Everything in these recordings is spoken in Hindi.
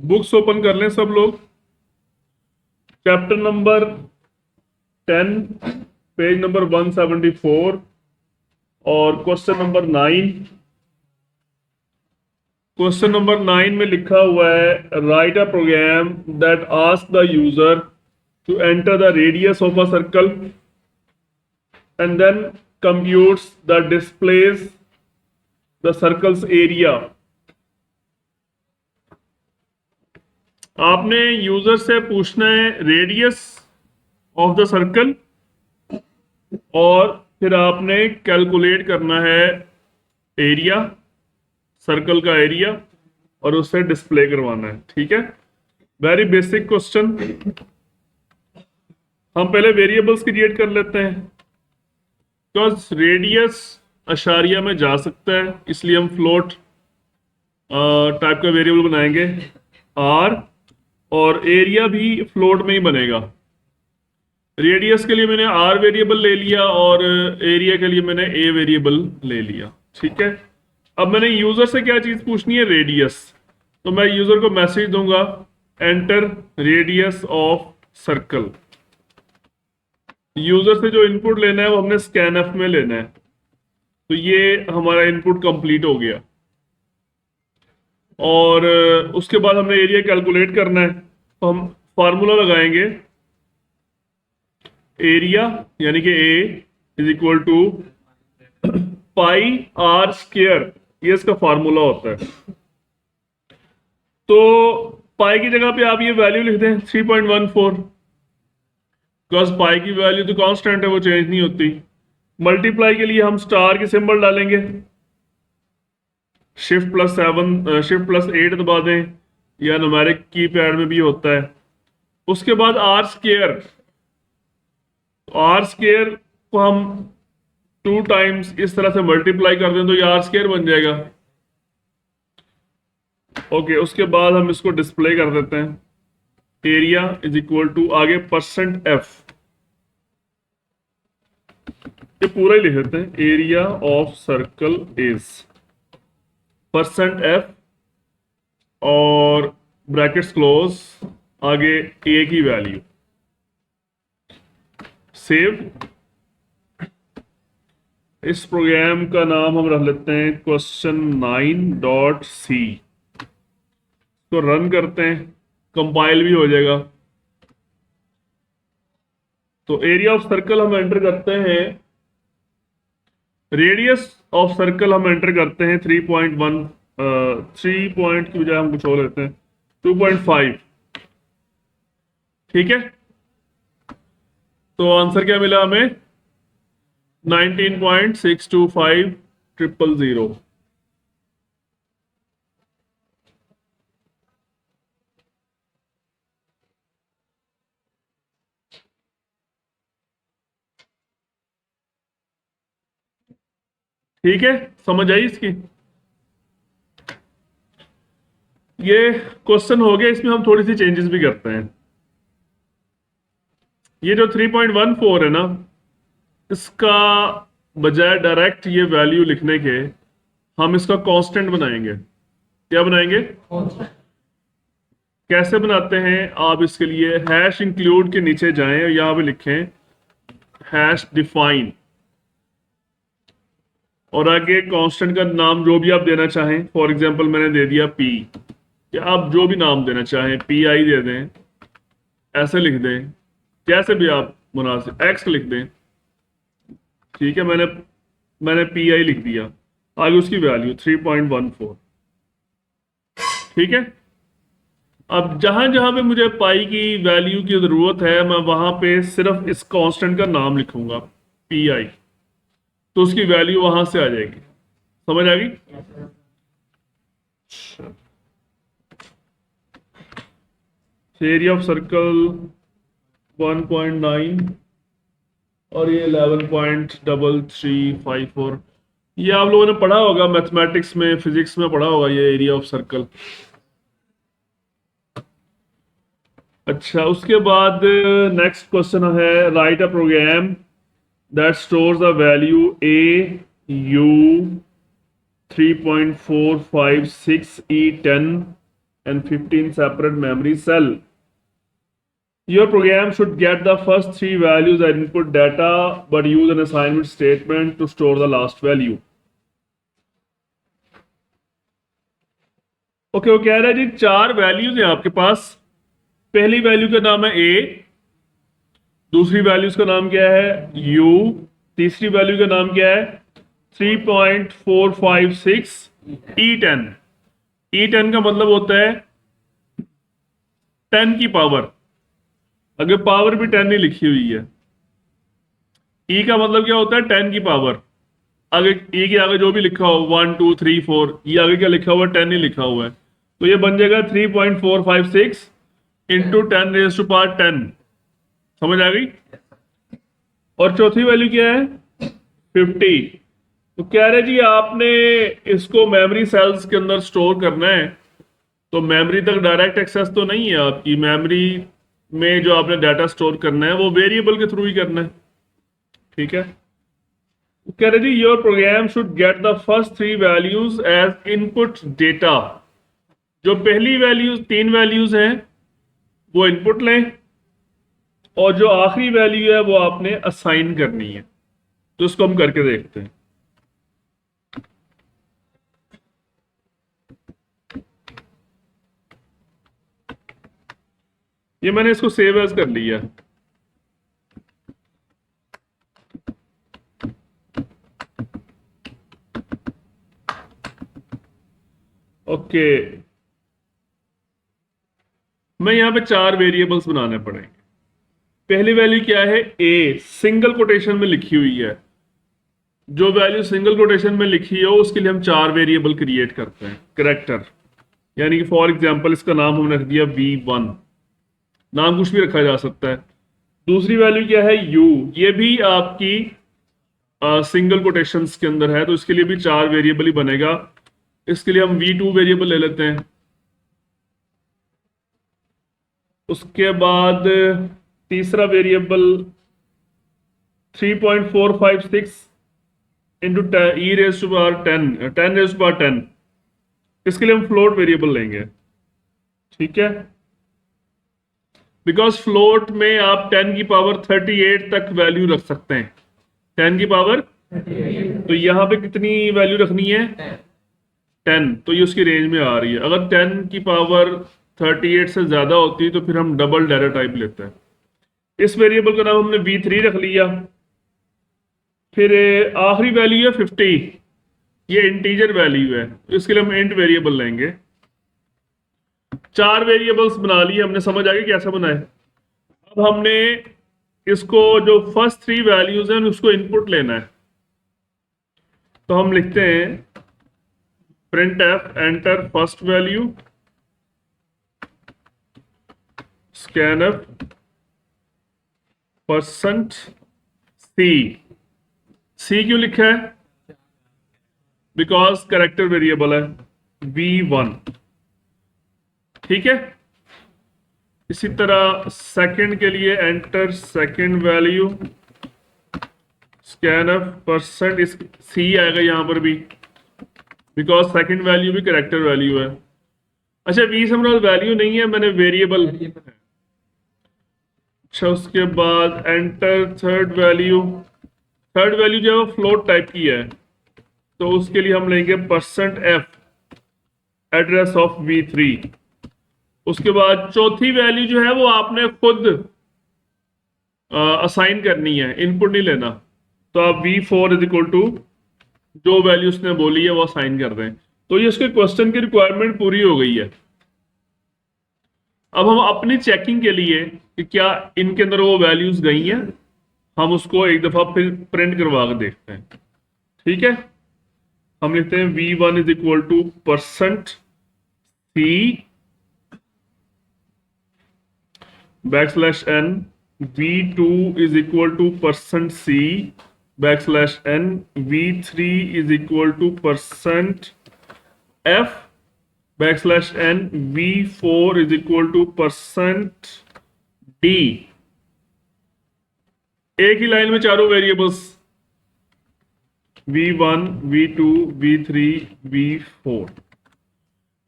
बुक्स ओपन कर लें सब लोग। चैप्टर नंबर 10, पेज नंबर 174 और क्वेश्चन नंबर 9। क्वेश्चन नंबर 9 में लिखा हुआ है, write a program that ask the user to enter the radius of a circle and then computes the displays the circle's area. आपने यूजर से पूछना है रेडियस ऑफ द सर्कल और फिर आपने कैलकुलेट करना है एरिया, सर्कल का एरिया, और उससे डिस्प्ले करवाना है। ठीक है, वेरी बेसिक क्वेश्चन। हम पहले वेरिएबल्स क्रिएट कर लेते हैं। बिकॉज रेडियस अशारिया में जा सकता है, इसलिए हम फ्लोट टाइप का वेरिएबल बनाएंगे आर, और एरिया भी फ्लोट में ही बनेगा। रेडियस के लिए मैंने आर वेरिएबल ले लिया और एरिया के लिए मैंने ए वेरिएबल ले लिया। ठीक है, अब मैंने यूजर से क्या चीज पूछनी है, रेडियस। तो मैं यूजर को मैसेज दूंगा, enter radius of circle. User से जो इनपुट लेना है वो हमने स्कैनएफ में लेना है। तो ये हमारा इनपुट कंप्लीट हो गया और उसके बाद हमने एरिया कैलकुलेट करना है। तो हम फार्मूला लगाएंगे, एरिया यानी कि A is equal to pi r square, ये इसका फार्मूला होता है। तो पाई की जगह पे आप ये वैल्यू लिख दें 3.14, बिकॉज पाई की वैल्यू तो कांस्टेंट है, वो चेंज नहीं होती। मल्टीप्लाई के लिए हम स्टार के सिंबल डालेंगे, शिफ्ट+8 दबा दें, या न्यूमेरिक की पैड में भी होता है। उसके बाद आर स्क्वायर, आर स्क्वायर को हम 2 टाइम्स इस तरह से मल्टीप्लाई कर दें तो ये आर स्क्वायर बन जाएगा। ओके, उसके बाद हम इसको डिस्प्ले कर देते हैं, एरिया इज इक्वल टू आगे %f, ये पूरा ही लिख देते हैं, area of circle is %f और ब्रैकेट्स क्लोज, आगे ए की वैल्यू, सेव। इस प्रोग्राम का नाम हम रख लेते हैं question9.c। तो रन करते हैं, कंपाइल भी हो जाएगा। तो एरिया ऑफ सर्कल हम एंटर करते हैं, रेडियस ऑफ सर्कल हम एंटर करते हैं 3.1, 3 पॉइंट की बजाय हम कुछ और लेते हैं 2.5। ठीक है, तो आंसर क्या मिला हमें, 19.625,000। ठीक है, समझ आई इसकी। ये क्वेश्चन हो गया, इसमें हम थोड़ी सी चेंजेस भी करते हैं। ये जो 3.14 है ना, इसका बजाय डायरेक्ट ये वैल्यू लिखने के हम इसका कांस्टेंट बनाएंगे। क्या बनाएंगे, कैसे बनाते हैं आप, इसके लिए हैश इंक्लूड के नीचे जाएं और यहां पे लिखें हैश डिफाइन, और आगे कांस्टेंट का नाम जो भी आप देना चाहें। फॉर एग्जांपल मैंने दे दिया पी, या आप जो भी नाम देना चाहें, पी आई दे दें, ऐसे लिख दें, जैसे भी आप मुनासिब, एक्स लिख दें। ठीक है, मैंने पी आई लिख दिया, आगे उसकी वैल्यू 3.14। ठीक है, अब जहां जहां पे मुझे पाई की वैल्यू की जरूरत है, मैं वहां पे सिर्फ इस कांस्टेंट का नाम लिखूंगा पी आई, तो उसकी वैल्यू वहां से आ जाएगी। समझ आ गई। एरिया ऑफ सर्कल 1.9 और ये 11.3354, ये आप लोगों ने पढ़ा होगा मैथमेटिक्स में, फिजिक्स में पढ़ा होगा ये एरिया ऑफ सर्कल। अच्छा, उसके बाद नेक्स्ट क्वेश्चन है, write a program that stores the value AU 3.456E10 and 15 separate memory cell. Your program should get the first three values as input data but use an assignment statement to store the last value. Okay, वो कह रहा है जी चार वैल्यूज हैं आपके पास। पहली वैल्यू का नाम है ए, दूसरी वैल्यूज का नाम क्या है यू, तीसरी वैल्यू का नाम क्या है 3.456 E10। E10 का मतलब होता है 10 की पावर, अगर पावर भी 10 नहीं लिखी हुई है। ई का मतलब क्या होता है 10 की पावर, आगे ई के आगे जो भी लिखा हो 1 2 3 4, ये आगे क्या लिखा हुआ है 10 नहीं लिखा हुआ है, तो ये बन जाएगा 3.456 इंटू 10 रेज़ टू पावर 10। समझ आ गई। और चौथी वैल्यू क्या है 50। तो कह रहे जी आपने इसको मेमोरी सेल्स के अंदर स्टोर करना है, तो मेमोरी तक डायरेक्ट एक्सेस तो नहीं है आपकी। मेमोरी में जो आपने डाटा स्टोर करना है वो वेरिएबल के थ्रू ही करना है, ठीक है। कह रहे जी your program should get the first three values as input data. जो पहली वैल्यूज, तीन वैल्यूज हैं वो इनपुट लें, और जो आखिरी वैल्यू है वो आपने असाइन करनी है। तो इसको हम करके देखते हैं। ये मैंने इसको सेव एज कर लिया। ओके, मैं यहां पे चार वेरिएबल्स बनाने पड़ेंगे। पहली वैल्यू क्या है ए, सिंगल कोटेशन में लिखी हुई है। जो वैल्यू सिंगल कोटेशन में लिखी हो उसके लिए हम चार वेरिएबल क्रिएट करते हैं। कैरेक्टर, यानी कि फॉर एग्जांपल इसका नाम हमने रख दिया V1, नाम कुछ भी रखा जा सकता है। दूसरी वैल्यू क्या है U, ये भी आपकी सिंगल कोटेशंस के अंदर है, तो इसके लिए भी चार वेरिएबल ही बनेगा। इसके लिए हम V2 वेरिएबल ले लेते हैं। उसके बाद तीसरा variable 3.456 into E raise to power 10, 10 raise to power 10। इसके लिए हम फ्लोट वेरिएबल लेंगे, ठीक है। बिकॉज फ्लोट में आप 10 की पावर 38 तक वैल्यू रख सकते हैं। 10 की पावर 38, तो यहां पे कितनी वैल्यू रखनी है 10, तो ये उसकी रेंज में आ रही है। अगर 10 की पावर 38 से ज्यादा होती है तो फिर हम डबल डाटा टाइप लेते हैं। इस वेरिएबल का नाम हमने V3 रख लिया। फिर आखिरी वैल्यू है 50, ये इंटीजर वैल्यू है, इसके लिए हम इंट वेरिएबल लेंगे। चार वेरिएबल्स बना लिए हमने, समझ आ गई कैसे बनाए। अब हमने इसको जो फर्स्ट थ्री वैल्यूज हैं उसको इनपुट लेना है। तो हम लिखते हैं printf enter first value scanf percent C क्यों लिखा है बिकॉज कैरेक्टर वेरिएबल है V1, ठीक है। इसी तरह सेकंड के लिए enter second value scanf percent, इस सी आएगा यहां पर भी बिकॉज सेकंड वैल्यू भी कैरेक्टर वैल्यू है। अच्छा, वी से हमारा वैल्यू नहीं है, मैंने वेरिएबल। अच्छा, उसके बाद enter third value. Third value जो है वो फ्लोट टाइप की है, तो उसके लिए हम लेंगे percent F address of V3। उसके बाद चौथी वैल्यू जो है वो आपने खुद असाइन करनी है, इनपुट नहीं लेना। तो आप V4 इज इक्वल टू जो वैल्यू उसने बोली है वो असाइन कर दें। तो ये उसके क्वेश्चन की रिक्वायरमेंट पूरी हो गई है। अब हम अपनी चेकिंग के लिए कि क्या इनके अंदर वो वैल्यूज गई हैं, हम उसको एक दफा फिर प्रिंट करवा के देखते हैं, ठीक है। हम लिखते हैं V1 is equal to percent C backslash n, V2 is equal to percent C backslash n, V3 is equal to percent f backslash n, V4 is equal to percent d। एक ही लाइन में चारों variables V1, V2, V3, V4,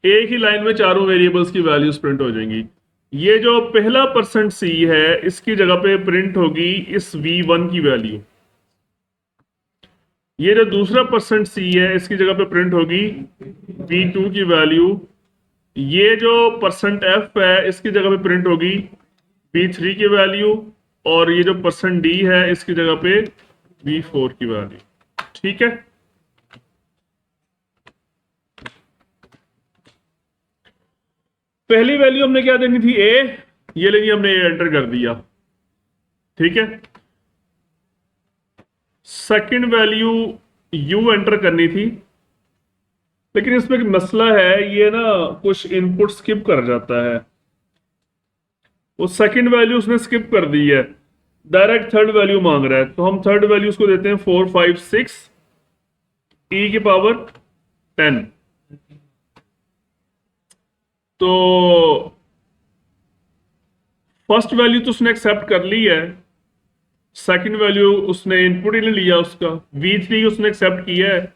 एक ही लाइन में चारों वेरिएबल्स की वैल्यूज प्रिंट हो जाएंगी। ये जो पहला %c है इसकी जगह पे प्रिंट होगी इस v1 की वैल्यू। ये जो दूसरा %c है इसकी जगह पे प्रिंट होगी v2 की वैल्यू। ये जो %f है इसकी जगह पे प्रिंट होगी v3 की वैल्यू। और ये जो %d है इसकी जगह पे v4 की वैल्यू। ठीक है, पहली वैल्यू हमने क्या देनी थी, a, ये लेनी हमने a एंटर कर दिया। ठीक है, सेकंड वैल्यू u एंटर करनी थी, लेकिन इसमें एक मसला है, ये ना कुछ इनपुट स्किप कर जाता है। वो सेकंड वैल्यू उसने स्किप कर दी है, डायरेक्ट थर्ड वैल्यू मांग रहा है। तो हम थर्ड वैल्यू उसको देते हैं 4 5 6 e की पावर 10। तो फर्स्ट वैल्यू तो उसने एक्सेप्ट कर ली है, सेकंड वैल्यू उसने इनपुट ही नहीं लिया, उसका v3 उसने एक्सेप्ट किया है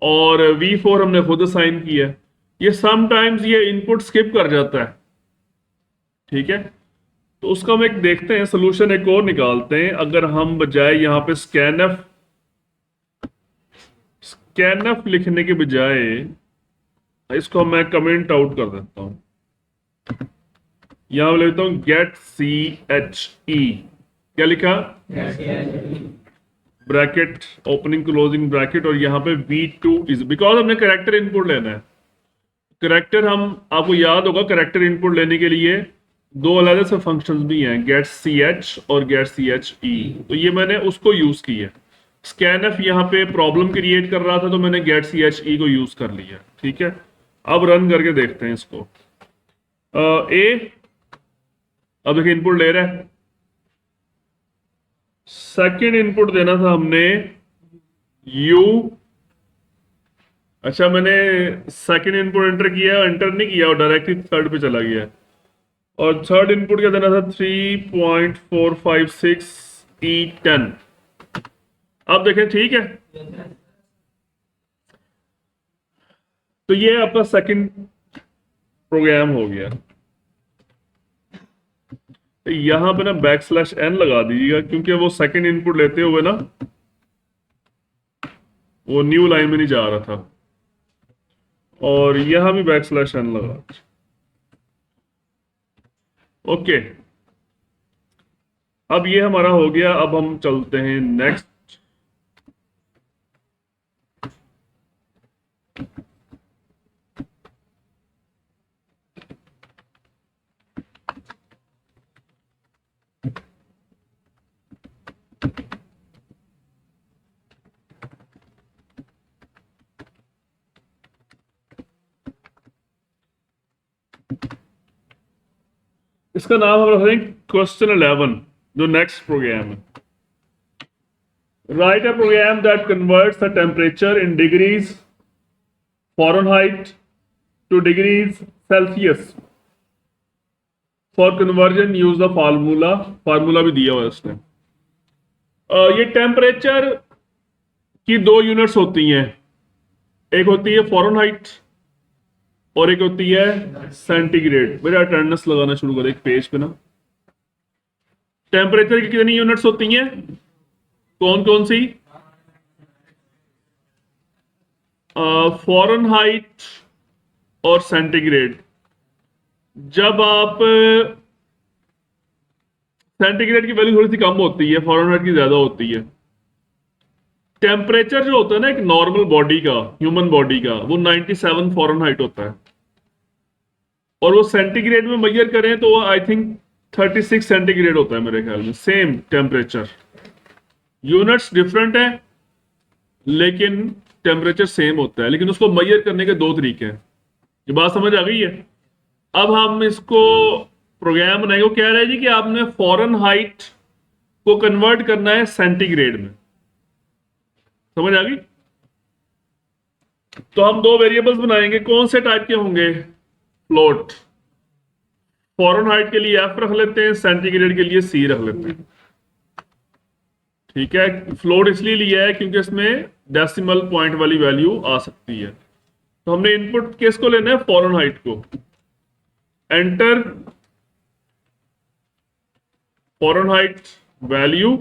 और v4 हमने खुद असाइन किया है। ये समटाइम्स ये इनपुट स्किप कर जाता है। ठीक है, तो उसका हम एक देखते हैं सोल्यूशन, एक और निकालते हैं। अगर हम बजाय यहां पे स्कैनफ लिखने के बजाय इसको मैं कमेंट आउट कर देता हूं, यहां लेता हूं गेट चे। क्या लिखा, ब्रैकेट ओपनिंग क्लोजिंग ब्रैकेट, और यहां पे v2 इज, बिकॉज हमने करेक्टर इनपुट लेना है। करेक्टर, हम आपको याद होगा करेक्टर इनपुट लेने के लिए दो अलग से फंक्शंस भी हैं, गेट ch और गेट चे। तो ये मैंने उसको यूज किया। स्कैनफ यहाँ पे प्रॉब्लम क्रिएट कर रहा था तो मैंने गेट चे को यूज कर लिया। ठीक है, अब रन करके देखते हैं इसको। ए, अब देखिए इनपुट ले रहा है। सेकंड इनपुट देना था हमने u। अच्छा, मैंने सेकंड इनपुट एंटर किया, एंटर नहीं किया और डायरेक्टली थर्ड पे चला गया। और थर्ड इनपुट क्या देना था, 3.456 E10। अब देखें, ठीक है, तो ये आपका सेकंड प्रोग्राम हो गया। तो यहां पे ना \n लगा दीजिएगा, क्योंकि वो सेकंड इनपुट लेते हुए ना वो न्यू लाइन में नहीं जा रहा था। और यहां भी \n लगा। ओके, अब ये हमारा हो गया। अब हम चलते हैं नेक्स्ट। इसका नाम हम रख दें क्वेश्चन 11, जो नेक्स्ट प्रोग्राम है। Write a program that converts the temperature in degrees Fahrenheit to degrees Celsius. For conversion use the formula. Formula भी दिया हुआ है उसने। ये टेम्परेचर की दो यूनिट्स होती हैं, एक होती है फ़ारेनहाइट और एक होती है सेंटीग्रेड। मेरा अटेंडेंस लगाना शुरू करें एक पेज पे ना। टेम्परेचर की कितनी यूनिट्स होती हैं, कौन कौन सी, फ़ारेनहाइट और सेंटीग्रेड। जब आप सेंटीग्रेड की वैल्यू थोड़ी सी कम होती है, फ़ारेनहाइट की ज्यादा होती है। टेम्परेचर जो होता है ना एक नॉर्मल बॉडी का, ह्यूमन बॉडी का, वो 97 फ़ारेनहाइट होता है। और वो सेंटीग्रेड में मेजर करें तो आई थिंक 36 सेंटीग्रेड होता है मेरे ख्याल में। सेम टेम्परेचर, यूनिट्स डिफरेंट है लेकिन टेम्परेचर सेम होता है। लेकिन उसको मेजर करने के दो तरीके हैं। ये बात समझ आ गई है। अब हम इसको प्रोग्राम बनाएंगे। वो कह रहा है जी कि आपने फ़ारेनहाइट को कन्वर्ट करना है सेंटीग्रेड में। समझ आ गई। तो हम दो वेरिएबल्स बनाएंगे। कौन से टाइप के होंगे, फ्लोट। फ़ारेनहाइट के लिए f रख लेते हैं, सेंटीग्रेड के लिए c रख लेते हैं। ठीक है, फ्लोट इसलिए लिया है क्योंकि इसमें डेसिमल पॉइंट वाली वैल्यू आ सकती है। तो हमने इनपुट किसको लेना है, फॉरेनहाइट को। Enter Fahrenheit value,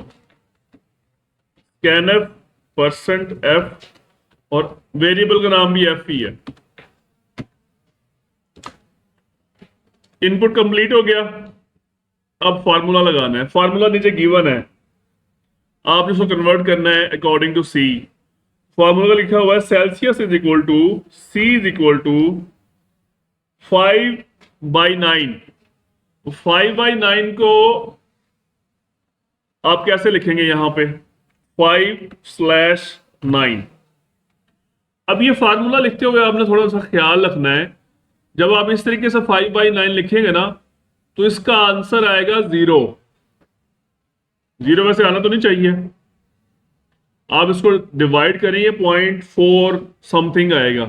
scanf %f, और वेरिएबल का नाम भी f ही है। इनपुट कंप्लीट हो गया। अब फार्मूला लगाना है। फार्मूला नीचे गिवन है, आपने उसको कन्वर्ट करना है अकॉर्डिंग टू सी। फार्मूला लिखा हुआ है Celsius is equal to C is equal to 5/9। 5/9 को आप कैसे लिखेंगे, यहां पे 5/9। अब ये फार्मूला लिखते हुए आपने थोड़ा सा ख्याल रखना है, जब आप इस तरीके से 5/9 लिखेंगे ना, तो इसका आंसर आएगा 0। 0 में से आना तो नहीं चाहिए। आप इसको डिवाइड करेंगे 0.4 समथिंग आएगा,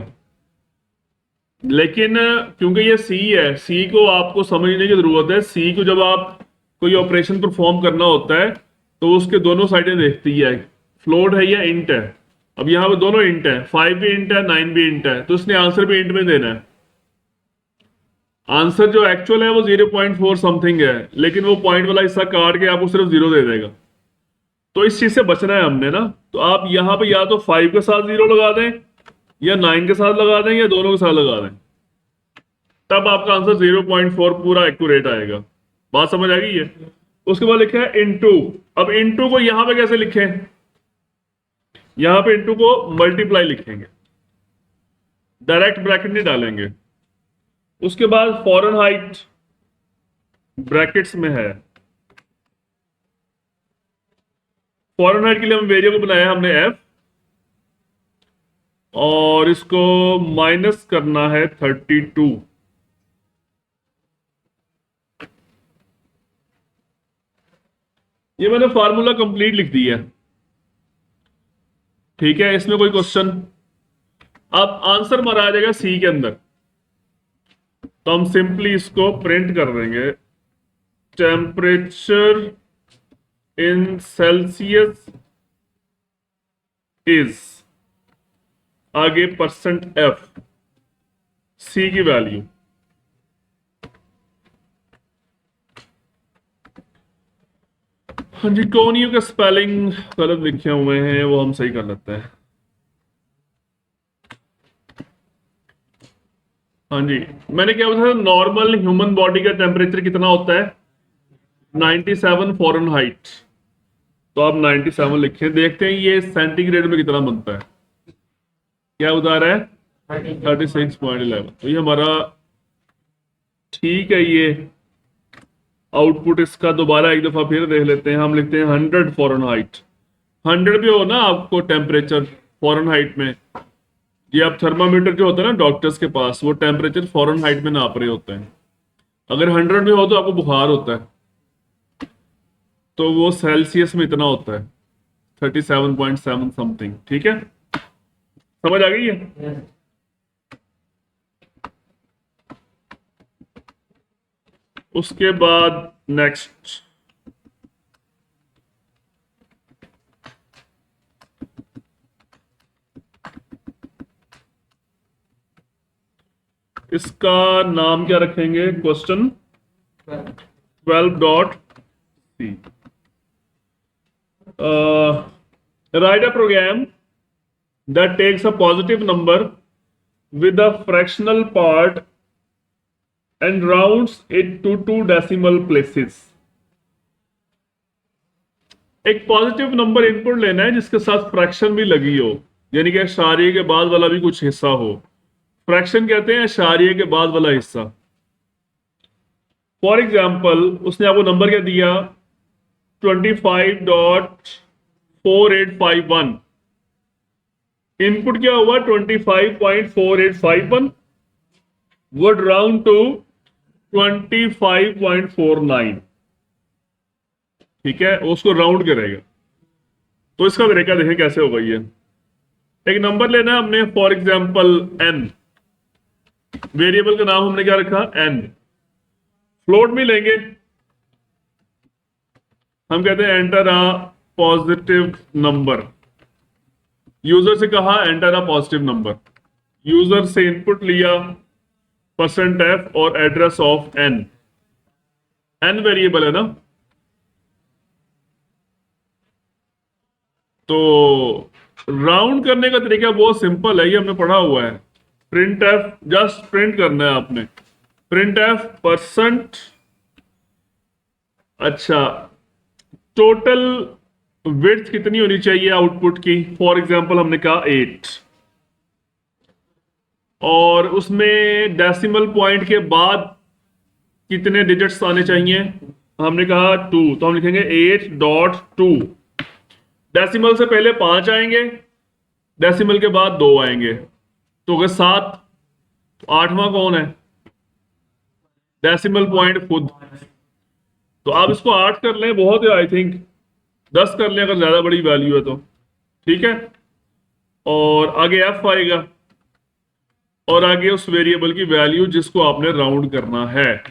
लेकिन क्योंकि ये सी है, सी को आपको समझने की जरूरत है। सी को जब आप कोई ऑपरेशन परफॉर्म करना होता है तो उसके दोनों साइडें देखती है, फ्लोट है या इंट है। अब यहां पे दोनों इंट है, 5 भी इंट है, 9 भी इंट है, तो इसने आंसर भी इंट में देना है। आंसर जो एक्चुअल है वो 0.4 समथिंग है, लेकिन वो पॉइंट वाला हिस्सा काट के आपको सिर्फ 0 दे देगा। तो इस चीज से बचना है हमने ना। तो आप यहां पे या तो 5 के साथ 0 लगा दें, या 9 के साथ लगा दें, या दोनों के साथ लगा दें, तब आपका आंसर 0.4 पूरा एक्यूरेट आएगा। बात समझ आ गई है। उसके बाद लिखा है इनटू। अब इनटू को यहां पे कैसे लिखें, यहां पे इनटू को मल्टीप्लाई लिखेंगे, डायरेक्ट ब्रैकेट नहीं डालेंगे। उसके बाद फॉरेनहाइट ब्रैकेट्स में है। फॉरेनहाइट के लिए हम वेरिएबल बनाया हमने f, और इसको माइनस करना है 32। ये मैंने फार्मूला कंप्लीट लिख दिया है, ठीक है। इसमें कोई क्वेश्चन? अब आंसर हमारा आ जाएगा सी के अंदर, तो हम सिंपली इसको प्रिंट कर देंगे, टेम्परेचर इन सेल्सियस इज, आगे %f, सी की वैल्यू। हाँ जी, कोनियों के स्पेलिंग गलत लिखे हुए हैं, वो हम सही कर लेते हैं। हाँ जी, मैंने क्या बताया, नॉर्मल ह्यूमन बॉडी का टेम्परेचर कितना होता है, 97 फॉरेनहाइट। तो आप 97 लिखें, देखते हैं ये सेंटीग्रेड में कितना बनता है। क्या बता रहा है, 36.11। तो ये हमारा ठीक है। ये आउटपुट इसका दोबारा एक दफा फिर देख लेते हैं। हम लिखते हैं 100 फॉरेनहाइट। 100 भी हो ना आपको टेम्परेचर फॉरेनहाइट में, ये आप थर्मामीटर जो होता है ना डॉक्टर्स के पास, वो टेम्परेचर फॉरेनहाइट में नाप रहे होते हैं। अगर 100 में हो तो आपको बुखार होता है, तो वो सेल्सियस में इतना होता है, 37.7 समथिंग। ठीक है, समझ आ गई है। उसके बाद नेक्स्ट, इसका नाम क्या रखेंगे, question 12.c। write a program that takes a positive number with a fractional part and rounds it to 2 decimal places। एक पॉजिटिव नंबर इनपुट लेना है जिसके साथ फ्रैक्शन भी लगी हो, यानी कि अशारिये के बाद वाला भी कुछ हिस्सा हो। फ्रैक्शन कहते हैं अशारिये के बाद वाला हिस्सा। फॉर एग्जाम्पल, उसने आपको नंबर क्या दिया, 25.4851। इनपुट क्या हुआ, 25.4851, वुड राउंड टू 25.49। ठीक है, उसको राउंड करेगा। तो इसका तरीका देखें कैसे होगा। ये एक नंबर लेना है हमने, फॉर एग्जाम्पल n। वेरिएबल का नाम हमने क्या रखा, n। फ्लोट में लेंगे, हम कहते हैं enter a positive number. User से कहा enter a positive number. User से इनपुट लिया %f और एड्रेस ऑफ n वेरिएबल है ना। तो राउंड करने का तरीका बहुत सिंपल है, ये हमने पढ़ा हुआ है। प्रिंट एफ, जस्ट प्रिंट करना है आपने, प्रिंट एफ परसेंट, अच्छा टोटल विड्थ कितनी होनी चाहिए आउटपुट की, फॉर एग्जांपल हमने कहा 8, और उसमें डेसिमल पॉइंट के बाद कितने डिजिट्स आने चाहिए, हमने कहा 2, तो हम लिखेंगे 8.2। डेसिमल से पहले 5 आएंगे, डेसिमल के बाद 2 आएंगे, तो अगर 7, तो 8वां कौन है, डेसिमल पॉइंट खुद। तो आप इसको 8 कर लें, बहुत है, आई थिंक 10 कर लें अगर ज्यादा बड़ी वैल्यू है तो, ठीक है। और आगे एफ आएगा, और आगे उस वेरिएबल की वैल्यू जिसको आपने राउंड करना है।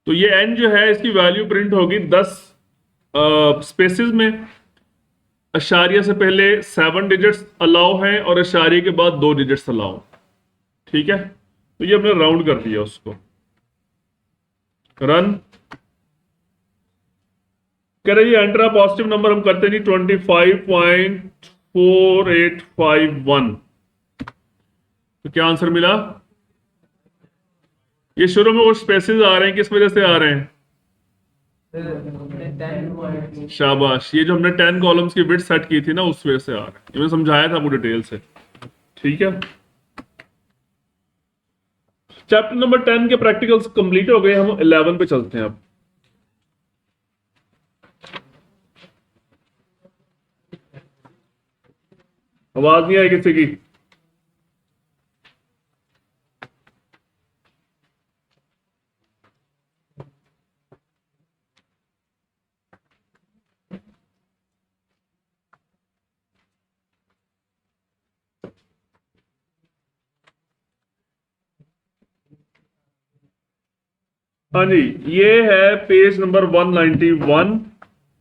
तो ये एन जो है इसकी वैल्यू प्रिंट होगी 10 स्पेसिस में। अशारिया से पहले 7 डिजिट्स अलाउ हैं और अशारिया के बाद 2 डिजिट्स अलाउ, ठीक है। तो ये हमने राउंड कर दिया उसको, रन कह रहे हैं। एंटर पॉजिटिव नंबर हम करते नहीं, 25.4851। तो क्या आंसर मिला, ये शुरू में कुछ स्पेसिस आ रहे हैं, किस वजह से आ रहे हैं, शाबाश, ये जो हमने 10 कॉलम्स की विड्थ सेट की थी ना उस वजह से आ रहा है, ये मैंने समझाया था पूरी डिटेल से, ठीक है। चैप्टर नंबर 10 के प्रैक्टिकल्स कंप्लीट हो गए, हम 11 पे चलते हैं अब। आवाज नहीं आई किसी की, हाँ जी, ये है पेज नंबर 191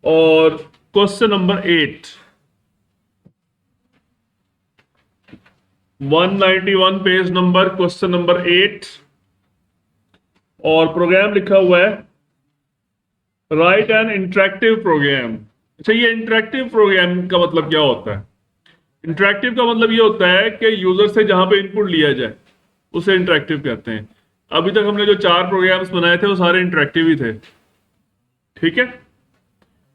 और question number 8। 191 page number, question number 8, और प्रोग्राम लिखा हुआ है राइट एन इंटरेक्टिव प्रोग्राम। अच्छा, ये इंटरेक्टिव प्रोग्राम का मतलब क्या होता है? इंटरेक्टिव का मतलब ये होता है कि यूजर से जहां पे इनपुट लिया जाए उसे इंटरेक्टिव कहते हैं। अभी तक हमने जो 4 प्रोग्राम्स बनाए थे वो सारे इंटरेक्टिव ही थे, ठीक है।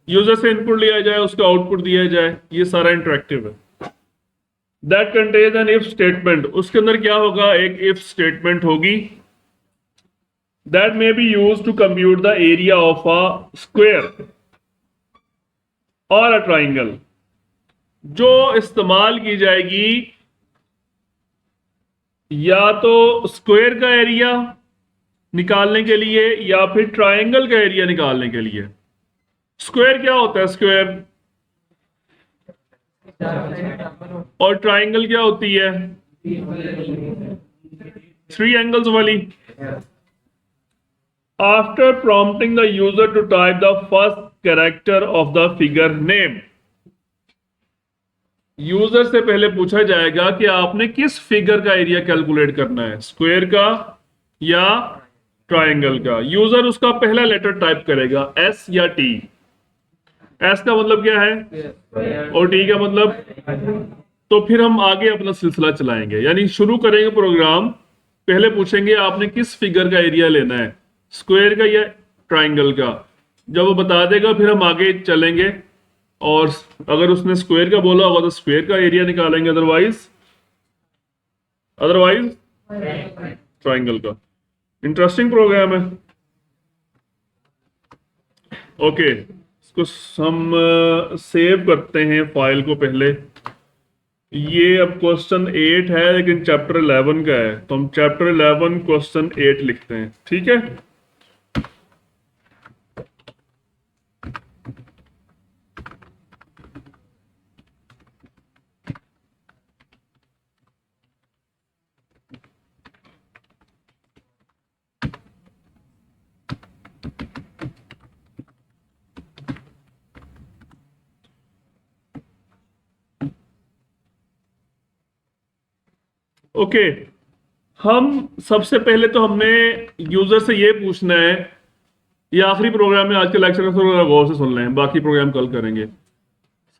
यूजर से इनपुट लिया जाए, उसका आउटपुट दिया जाए, ये सारा इंटरेक्टिव है। That contains an if statement, उसके अंदर क्या होगा, एक इफ स्टेटमेंट होगी। That may be use to compute the area of a square और अ ट्राइंगल, जो इस्तेमाल की जाएगी या तो स्क्वायर का एरिया निकालने के लिए या फिर ट्राइंगल का एरिया निकालने के लिए। स्क्वायर क्या होता है, स्क्वायर, और ट्राइंगल क्या होती है, 3 एंगल्स वाली। After prompting the user to type the first character of the figure name, user से पहले पूछा जाएगा कि आपने किस फिगर का एरिया कैलकुलेट करना है, स्क्वायर का या ट्राइंगल का। यूजर उसका पहला लेटर टाइप करेगा, एस या टी। एस का मतलब क्या है और टी का मतलब, तो फिर हम आगे अपना सिलसिला चलाएंगे, यानी शुरू करेंगे प्रोग्राम। पहले पूछेंगे आपने किस फिगर का एरिया लेना है, स्क्वायर का या ट्राइंगल का। जब वो बता देगा फिर हम आगे चलेंगे, और अगर उसने स्क्वायर का बोला होगा तो स्क्वायर का एरिया निकालेंगे, अदरवाइज अदरवाइज ट्राइंगल का। इंटरेस्टिंग प्रोग्राम है। ओके, इसको हम सेव करते हैं फाइल को पहले। ये अब क्वेश्चन 8 है लेकिन चैप्टर 11 का है, तो हम चैप्टर 11 क्वेश्चन 8 लिखते हैं, ठीक है। ओके, हम सबसे पहले तो हमने यूजर से ये पूछना है, ये आखिरी प्रोग्राम है आज के लेक्चर में, थोड़ा गौर से सुन लें, बाकी प्रोग्राम कल करेंगे।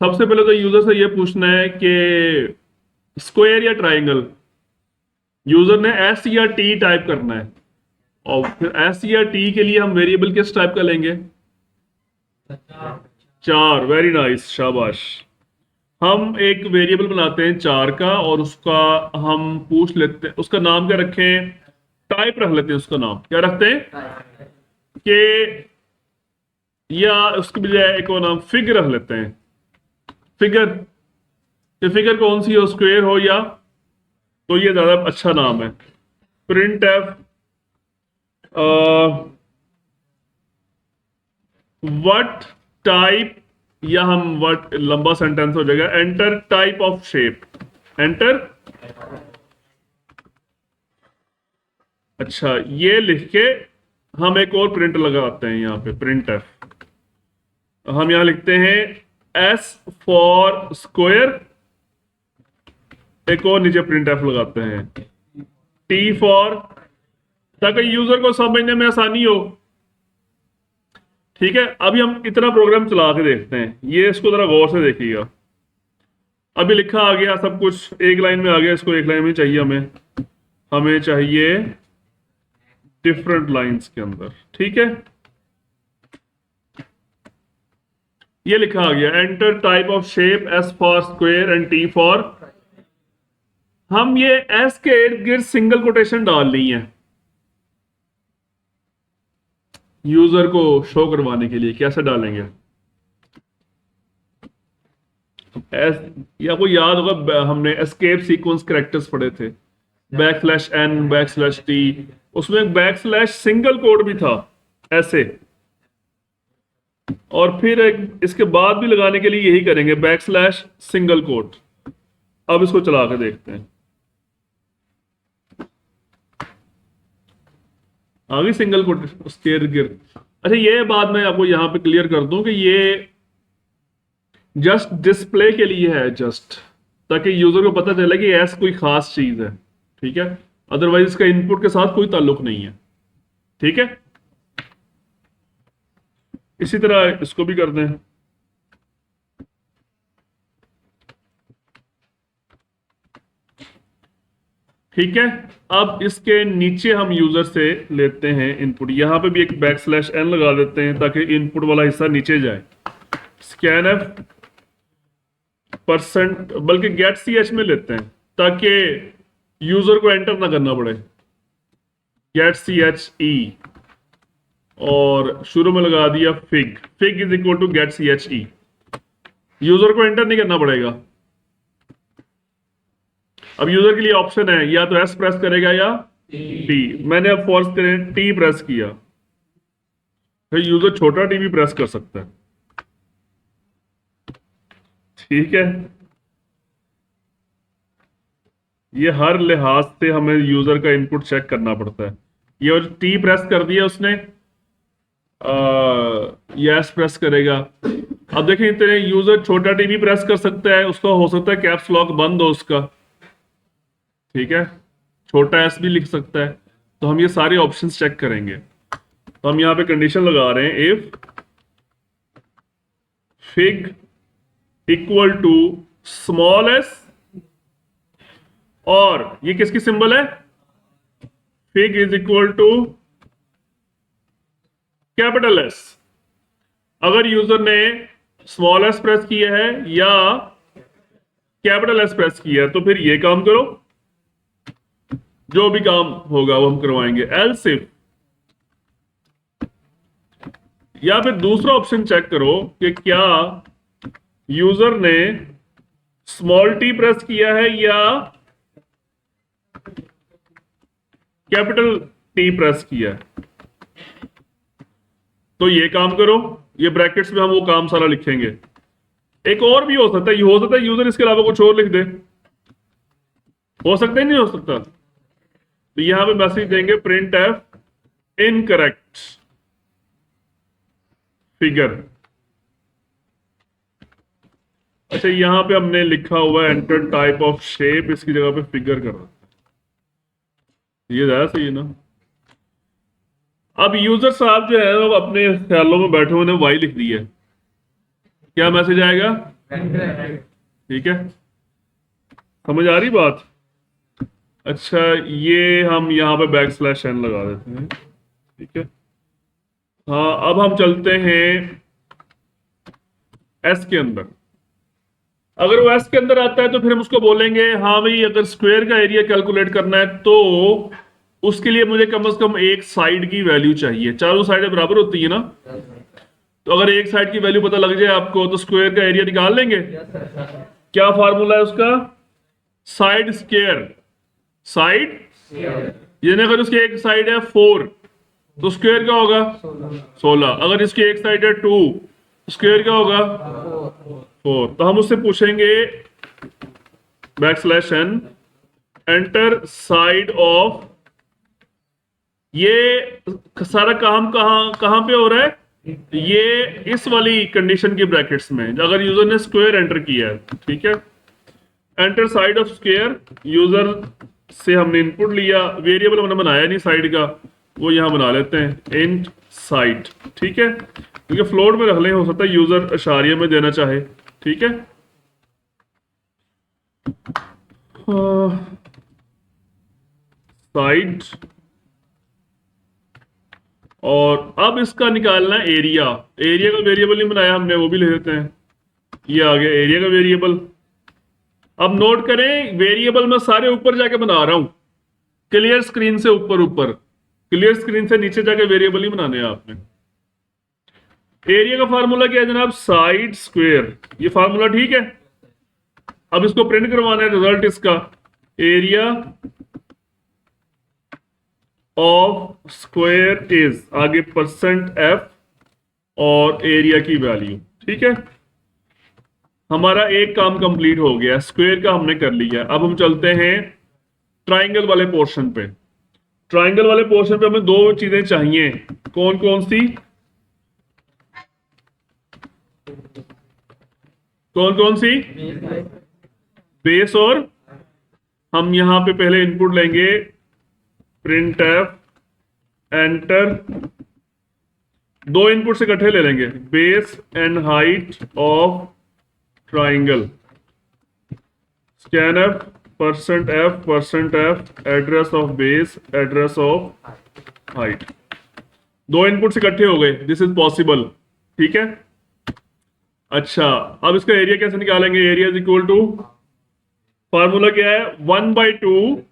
सबसे पहले तो यूजर से ये पूछना है कि स्क्वायर या ट्राइंगल। यूजर ने एस या टी टाइप करना है, और फिर एस या टी के लिए हम वेरिएबल किस टाइप का लेंगे? चार। वेरी नाइस, शाबाश। हम एक वेरिएबल बनाते हैं चार का, और उसका हम पूछ लेते हैं, उसका नाम क्या रखें? टाइप रख लेते हैं। उसका नाम क्या रखते हैं? कि या उसके बजाय एक और नाम फिग रख लेते हैं। फिगर। ये फिगर कौन सी हो, स्क्वायर हो या, तो ये ज्यादा अच्छा नाम है। प्रिंट एफ व्हाट टाइप, या हम व्हाट लंबा सेंटेंस हो जाएगा, enter type of shape. Enter. अच्छा, ये लिख के हम एक और प्रिंट लगाते हैं यहाँ पे, प्रिंट एफ। हम यहां लिखते हैं एस फॉर स्क्वायर, एक और नीचे प्रिंट एफ लगाते हैं, टी फॉर, ताकि यूजर को समझने में आसानी हो। ठीक है, अभी हम इतना प्रोग्राम चला के देखते हैं, ये इसको जरा गौर से देखिएगा। अभी लिखा आ गया सब कुछ, एक लाइन में आ गया, इसको एक लाइन में चाहिए हमें, हमें चाहिए डिफरेंट लाइंस के अंदर। ठीक है, ये लिखा आ गया, enter type of shape, S for square and T for. हम ये एस के इर्द गिर्द सिंगल कोटेशन डाल ली है यूजर को शो करवाने के लिए। कैसे डालेंगे? एस, या कोई याद होगा हमने एस्केप सीक्वेंस कैरेक्टर्स पढ़े थे, बैकस्लैश एन, बैकस्लैश टी, उसमें बैकस्लैश सिंगल कोड भी था ऐसे, और फिर इसके बाद भी लगाने के लिए यही करेंगे, बैकस्लैश सिंगल कोड। अब इसको चला के देखते हैं, आगे सिंगल कोड उसके इर्द गिर्द। अच्छा, ये बात मैं आपको यहां पे क्लियर कर दूं कि ये जस्ट डिस्प्ले के लिए है, जस्ट ताकि यूजर को पता चले कि ऐसा कोई खास चीज है। ठीक है, अदरवाइज इसका इनपुट के साथ कोई ताल्लुक नहीं है। ठीक है, इसी तरह इसको भी कर दें। ठीक है, अब इसके नीचे हम यूजर से लेते हैं इनपुट, यहां पे भी एक बैकस्लैश एन लगा देते हैं ताकि इनपुट वाला हिस्सा नीचे जाए। स्कैन एफ परसेंट, बल्कि गेट सी एच में लेते हैं ताकि यूजर को एंटर ना करना पड़े। गेट सी एच ई, और शुरू में लगा दिया fig. Fig is equal to get C H E. User को एंटर नहीं करना पड़ेगा। अब यूजर के लिए ऑप्शन है, या तो एस प्रेस करेगा या टी। मैंने अब फोर्स करें टी प्रेस किया, फिर यूजर छोटा टी भी प्रेस कर सकता है। ठीक है, ये हर लिहाज से हमें यूजर का इनपुट चेक करना पड़ता है। ये और टी प्रेस कर दिया उसने, यस प्रेस करेगा। अब देखिए, इतने यूजर छोटा टी भी प्रेस कर सकता है, उसका हो सकता है कैप्स लॉक बंद हो उसका। ठीक है, छोटा एस भी लिख सकता है। तो हम ये सारे ऑप्शंस चेक करेंगे। तो हम यहां पे कंडीशन लगा रहे हैं, if fig equal to small S, और ये किसकी सिंबल है? Fig is equal to capital S. अगर यूजर ने स्मॉल एस प्रेस किया है या कैपिटल एस प्रेस किया है, तो फिर ये काम करो, जो भी काम होगा वो हम करवाएंगे। एल्स इफ, या फिर दूसरा ऑप्शन चेक करो कि क्या यूजर ने स्मॉल टी प्रेस किया है या कैपिटल टी प्रेस किया है, तो ये काम करो। ये ब्रैकेट्स में हम वो काम सारा लिखेंगे। एक और भी हो सकता है, यूजर इसके अलावा कुछ और लिख दे, हो सकता है नहीं हो सकता। तो यहां पे मैसेज देंगे प्रिंट एफ इनकरेक्ट फिगर। अच्छा, यहां पे हमने लिखा हुआ है एंटर टाइप ऑफ शेप, इसकी जगह पे फिगर कर रहा है। ये ज़्यादा सही है ना। अब यूजर साहब जो है वो अपने ख्यालों में बैठे हुए ने वाई लिख दिया है, क्या मैसेज आएगा? ठीक है, समझ आ रही बात? अच्छा, ये हम यहाँ पे बैक स्लैश एन लगा देते हैं, ठीक है। हाँ, अब हम चलते हैं एस के अंदर। अगर वो एस के अंदर आता है तो फिर हम उसको बोलेंगे हाँ भाई, अगर स्क्वायर का एरिया कैलकुलेट करना है तो उसके लिए मुझे कम से कम एक साइड की वैल्यू चाहिए। चारों साइडें बराबर होती है ना, तो अगर एक साइड की वैल्यू पता लग जाए आपको तो स्क्वायर का एरिया निकाल लेंगे। क्या फार्मूला है उसका? साइड स्क्वायर, साइड, यानी अगर उसकी एक साइड है 4 तो स्क्वायर क्या होगा? 16। अगर इसकी एक साइड है 2 स्क्वायर क्या होगा? 4। तो हम उससे पूछेंगे back slash N enter side of, ये सारा काम कहां कहां पे हो रहा है? ये इस वाली कंडीशन की ब्रैकेट्स में, अगर यूजर ने स्क्वायर एंटर किया है, ठीक है। Enter side of square, user से हमने इनपुट लिया, वेरिएबल हमने बनाया नहीं साइड का, वो यहां बना लेते हैं इंट साइड, ठीक है, क्योंकि फ्लोट में रख लें, हो सकता है यूजर अशारिया में देना चाहे, ठीक है। साइड, और अब इसका निकालना है एरिया। एरिया का वेरिएबल नहीं बनाया हमने, वो भी ले लेते हैं, ये आ गया एरिया का वेरिएबल। अब नोट करें, वेरिएबल मैं सारे ऊपर जाके बना रहा हूं, क्लियर स्क्रीन से ऊपर ऊपर, क्लियर स्क्रीन से नीचे जाके वेरिएबल ही बनाने हैं आपने। एरिया का फार्मूला क्या है जनाब? साइड स्क्वायर, ये फार्मूला ठीक है। अब इसको प्रिंट करवाना है, रिजल्ट इसका एरिया ऑफ स्क्वायर इज, आगे %f और एरिया की वैल्यू, ठीक है। हमारा एक काम कंप्लीट हो गया, स्क्वायर का हमने कर लिया। अब हम चलते हैं ट्राइंगल वाले पोर्शन पे। ट्राइंगल वाले पोर्शन पे हमें दो चीजें चाहिए, कौन कौन सी? कौन कौन सी? बेस और, हम यहां पे पहले इनपुट लेंगे प्रिंट एफ एंटर, दो इनपुट से इकट्ठे ले लेंगे, base and height of triangle, scan F %f address of base address of height. दो इनपुट इकट्ठे हो गए, दिस इज पॉसिबल, ठीक है। अच्छा, अब इसका एरिया कैसे निकालेंगे? Area is equal to, formula क्या है? 1/2,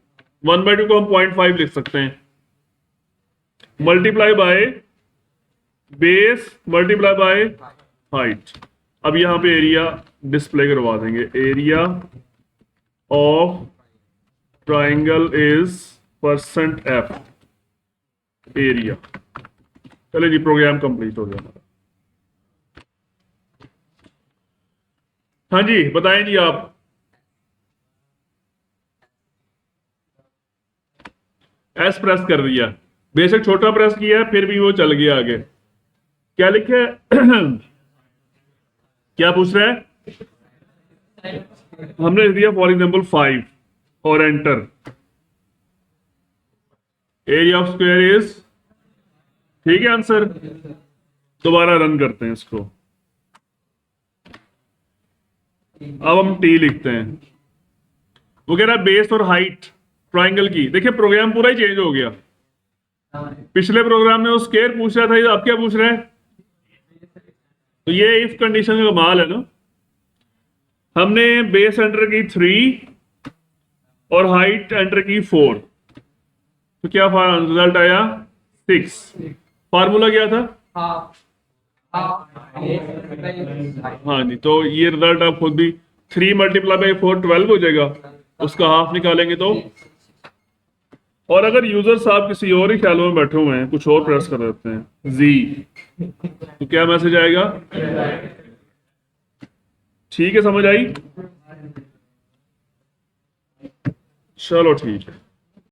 1/2 को हम 0.5 लिख सकते हैं, multiply by base multiply by height. अब यहां पे एरिया डिस्प्ले करवा देंगे, area of triangle is %f area. चले जी, प्रोग्राम कंप्लीट हो गया हमारा। हाँ जी, बताएं जी आप। एस प्रेस कर दिया, बेशक छोटा प्रेस किया है फिर भी वो चल गया आगे। क्या लिखे है? क्या पूछ रहा है? हमने लिख दिया फॉर एग्जाम्पल 5 और enter, area of square is, ठीक है आंसर। दोबारा रन करते हैं इसको, अब हम टी लिखते हैं, वो कह रहा है बेस और हाइट ट्राइंगल की। देखिए प्रोग्राम पूरा ही चेंज हो गया, पिछले प्रोग्राम में वो स्क्वायर पूछ रहा था, अब क्या पूछ रहा है? तो ये इफ कंडीशन का कमाल है ना। हमने बेस एंटर की 3 और हाइट एंटर की 4, तो क्या रिजल्ट आया? 6। फार्मूला क्या था? हाँ जी, तो ये रिजल्ट आप खुद भी, 3 मल्टीप्लाई बाई 4 12 हो जाएगा, उसका हाफ निकालेंगे तो। और अगर यूजर साहब किसी और ही ख्यालों में बैठे हुए हैं, कुछ और प्रेस कर देते हैं जी, तो क्या मैसेज आएगा? ठीक है, समझ आई? चलो ठीक है।